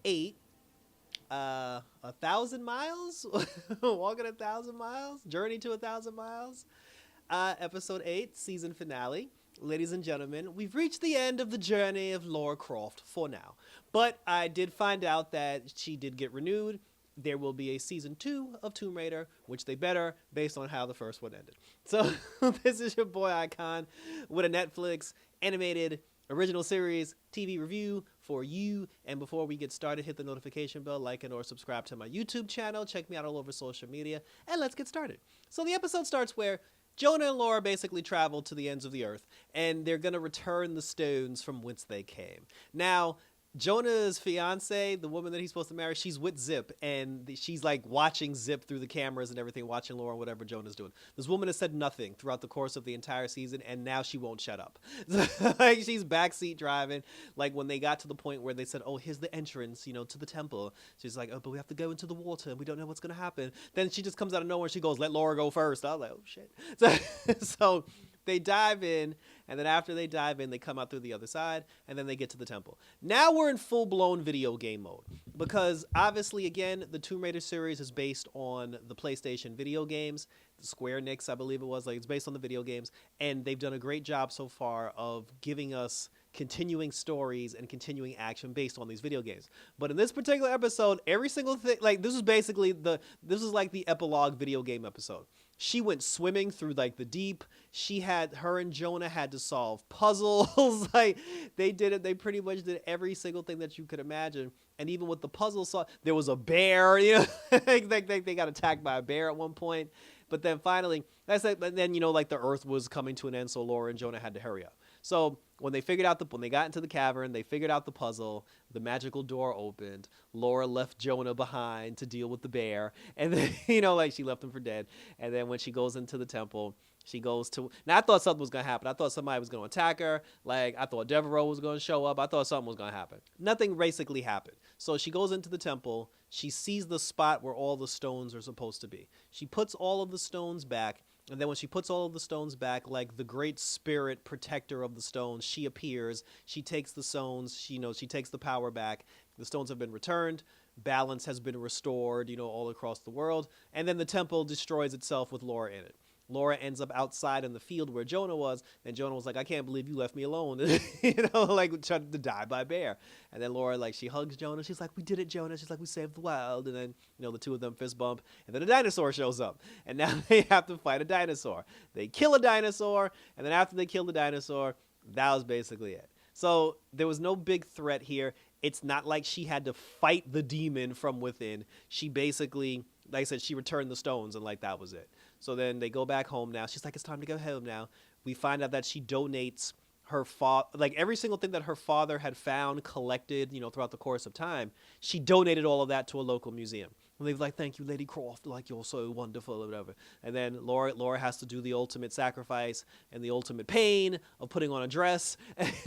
8, 1,000 miles, walking 1,000 miles, journey to 1,000 miles. Episode 8, season finale. Ladies and gentlemen, we've reached the end of the journey of Lara Croft for now. But I did find out that she did get renewed. There will be a season 2 of Tomb Raider, which they better, based on how the first one ended. So this is your boy Icon with a Netflix animated original series TV review for you. And before we get started, hit the notification bell, like and or subscribe to my YouTube channel. Check me out all over social media, and let's get started. So the episode starts where Jonah and Lara basically travel to the ends of the earth, and they're going to return the stones from whence they came. Now, Jonah's fiance, the woman that he's supposed to marry, she's with Zip, and she's like watching Zip through the cameras and everything, watching Lara and whatever Jonah's doing. This woman has said nothing throughout the course of the entire season, and now she won't shut up. Like, she's backseat driving. Like, when they got to the point where they said, oh, here's the entrance, to the temple. She's like, oh, but we have to go into the water, and we don't know what's going to happen. Then she just comes out of nowhere, and she goes, let Lara go first. I was like, oh, shit. So they dive in, and then after they dive in, they come out through the other side, and then they get to the temple. Now we're in full-blown video game mode, because obviously, again, the Tomb Raider series is based on the PlayStation video games, the Square Enix, I believe it was. Like, it's based on the video games, and they've done a great job so far of giving us continuing stories and continuing action based on these video games. But in this particular episode, every single thing, like, this is like the epilogue video game episode. She went swimming through like the deep. Her and Jonah had to solve puzzles. Like, they did it. They pretty much did every single thing that you could imagine. And even with the puzzles, there was a bear, they got attacked by a bear at one point. But then finally, but then, like, the earth was coming to an end. So Lara and Jonah had to hurry up. So when they got into the cavern, they figured out the puzzle, the magical door opened, Lara left Jonah behind to deal with the bear, and then, like, she left him for dead. And then when she goes into the temple, now I thought something was going to happen. I thought somebody was going to attack her. Like, I thought Devereaux was going to show up. I thought something was going to happen. Nothing basically happened. So she goes into the temple. She sees the spot where all the stones are supposed to be. She puts all of the stones back. And then when she puts all of the stones back, like the great spirit protector of the stones, she appears. She takes the stones. She takes the power back. The stones have been returned. Balance has been restored, all across the world. And then the temple destroys itself with Lara in it. Lara ends up outside in the field where Jonah was, and Jonah was like, I can't believe you left me alone, like, trying to die by a bear. And then Lara, like, she hugs Jonah. She's like, we did it, Jonah. She's like, we saved the world. And then, the two of them fist bump, and then a dinosaur shows up. And now they have to fight a dinosaur. They kill a dinosaur, and then after they kill the dinosaur, that was basically it. So there was no big threat here. It's not like she had to fight the demon from within. She basically, like I said, she returned the stones, and, like, that was it. So then they go back home now. She's like, it's time to go home now. We find out that she donates her like, every single thing that her father had found, collected, throughout the course of time. She donated all of that to a local museum. And they're like, thank you, Lady Croft. Like, you're so wonderful or whatever. And then Lara has to do the ultimate sacrifice and the ultimate pain of putting on a dress.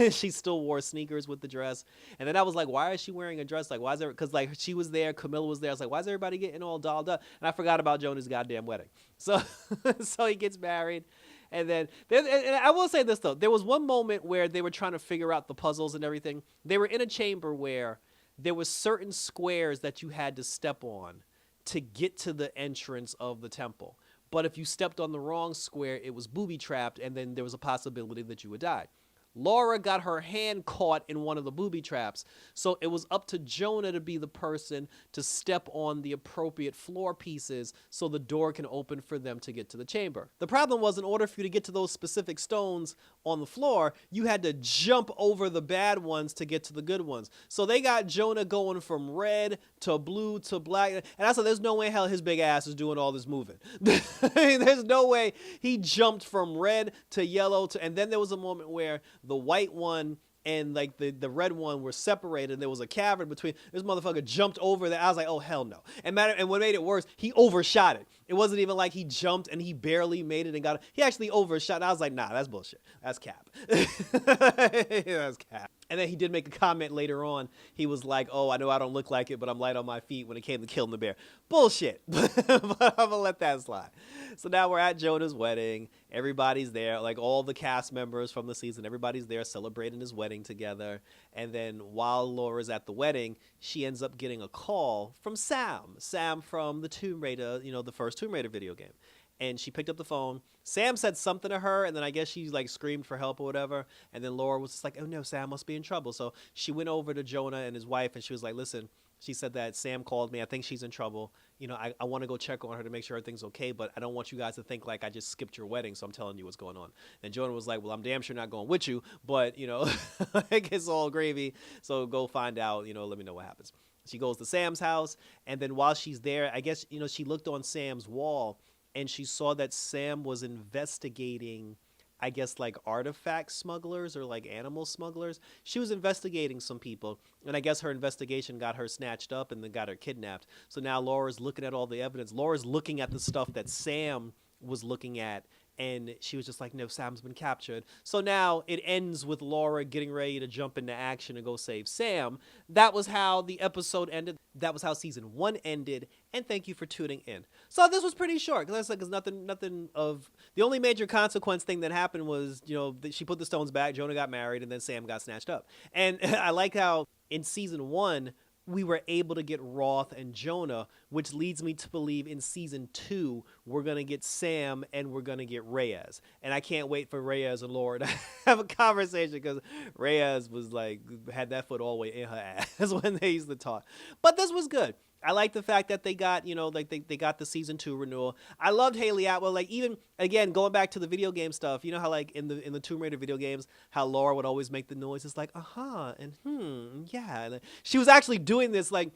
She still wore sneakers with the dress. And then I was like, why is she wearing a dress? Like, why is there? Because, like, she was there. Camilla was there. I was like, why is everybody getting all dolled up? And I forgot about Jonah's goddamn wedding. So, so he gets married. And then, and I will say this, though. There was one moment where they were trying to figure out the puzzles and everything. They were in a chamber where there were certain squares that you had to step on to get to the entrance of the temple. But if you stepped on the wrong square, it was booby-trapped, and then there was a possibility that you would die. Lara got her hand caught in one of the booby traps, so it was up to Jonah to be the person to step on the appropriate floor pieces so the door can open for them to get to the chamber. The problem was, in order for you to get to those specific stones on the floor, you had to jump over the bad ones to get to the good ones. So they got Jonah going from red to blue to black, and I said, there's no way hell his big ass is doing all this moving. There's no way he jumped from red to yellow to, and then there was a moment where the white one and, like, the red one were separated. There was a cavern between. This motherfucker jumped over that. I was like, oh, hell no. And what made it worse, he overshot it. It wasn't even like he jumped and he barely made it and got it. He actually overshot. I was like, nah, that's bullshit. That's cap. That's cap. And then he did make a comment later on. He was like, oh, I know I don't look like it, but I'm light on my feet when it came to killing the bear. Bullshit. But I'm going to let that slide. So now we're at Jonah's wedding. Everybody's there. Like all the cast members from the season, everybody's there celebrating his wedding together. And then while Laura's at the wedding, she ends up getting a call from Sam. Sam from the Tomb Raider, the first Tomb Raider video game. And she picked up the phone. Sam said something to her, and then I guess she like screamed for help or whatever. And then Laura was just like, oh no, Sam must be in trouble. So she went over to Jonah and his wife, and she was like, listen, she said that Sam called me. I think she's in trouble. I want to go check on her to make sure everything's okay, but I don't want you guys to think like I just skipped your wedding, so I'm telling you what's going on. And Jonah was like, well, I'm damn sure not going with you, but, like it's all gravy. So go find out, let me know what happens. She goes to Sam's house, and then while she's there, I guess, she looked on Sam's wall, and she saw that Sam was investigating, I guess, like artifact smugglers or like animal smugglers. She was investigating some people, and I guess her investigation got her snatched up and then got her kidnapped. So now Laura's looking at all the evidence. Laura's looking at the stuff that Sam was looking at, and she was just like, no, Sam's been captured. So now it ends with Laura getting ready to jump into action and go save Sam. That was how the episode ended. That was how season 1 ended. And thank you for tuning in. So this was pretty short because nothing of the only major consequence thing that happened was, she put the stones back, Jonah got married, and then Sam got snatched up. And I like how in season 1, we were able to get Roth and Jonah, which leads me to believe in season 2, we're going to get Sam and we're going to get Reyes. And I can't wait for Reyes and Laura to have a conversation because Reyes was like, had that foot all the way in her ass when they used to talk. But this was good. I like the fact that they got, they got the season 2 renewal. I loved Haley Atwell. Like even again, going back to the video game stuff, how like in the Tomb Raider video games, how Laura would always make the noise. It's like, and yeah. And she was actually doing this. Like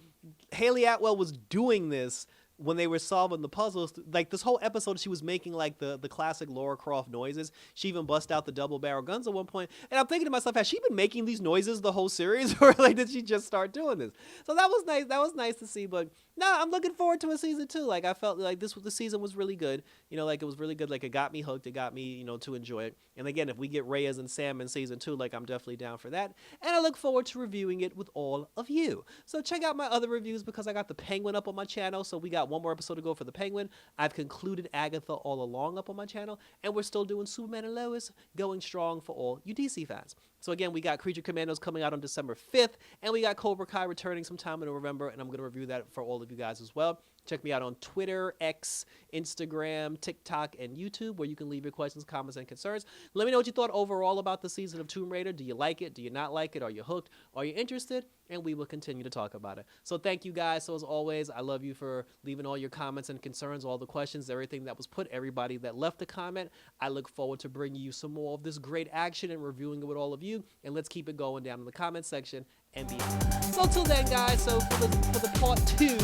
Haley Atwell was doing this when they were solving the puzzles. Like this whole episode, she was making like the classic Lara Croft noises. She even bust out the double barrel guns at one point. And I'm thinking to myself, has she been making these noises the whole series, or like did she just start doing this? So that was nice. That was nice to see. But no, I'm looking forward to a season 2. Like I felt like the season was really good. Like it was really good. Like it got me hooked. It got me, to enjoy it. And again, if we get Reyes and Sam in season 2, like I'm definitely down for that. And I look forward to reviewing it with all of you. So check out my other reviews because I got the Penguin up on my channel. So we got one more episode to go for the Penguin. I've concluded Agatha all along up on my channel, and we're still doing Superman and Lois, going strong for all you DC fans. So again, we got Creature Commandos coming out on December 5th, and we got Cobra Kai returning sometime in November, and I'm going to review that for all of you guys as well. Check me out on Twitter, X, Instagram, TikTok, and YouTube, where you can leave your questions, comments, and concerns. Let me know what you thought overall about the season of Tomb Raider. Do you like it? Do you not like it? Are you hooked? Are you interested? And we will continue to talk about it. So thank you guys. So as always, I love you for leaving all your comments and concerns, all the questions, everything that was put, everybody that left a comment. I look forward to bringing you some more of this great action and reviewing it with all of you. And let's keep it going down in the comment section and beyond. So until then, guys, so for the part 2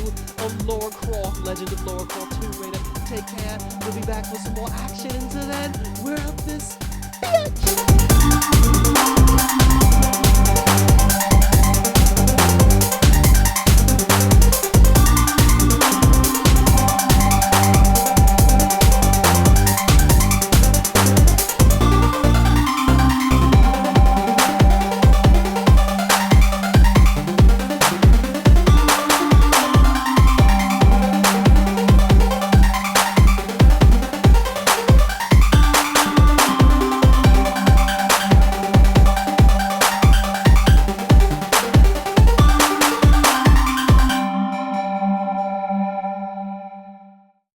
of Lara Croft, Legend of Lara Croft Tomb Raider, take care. We'll be back with some more action. Until then, we're up this bitch.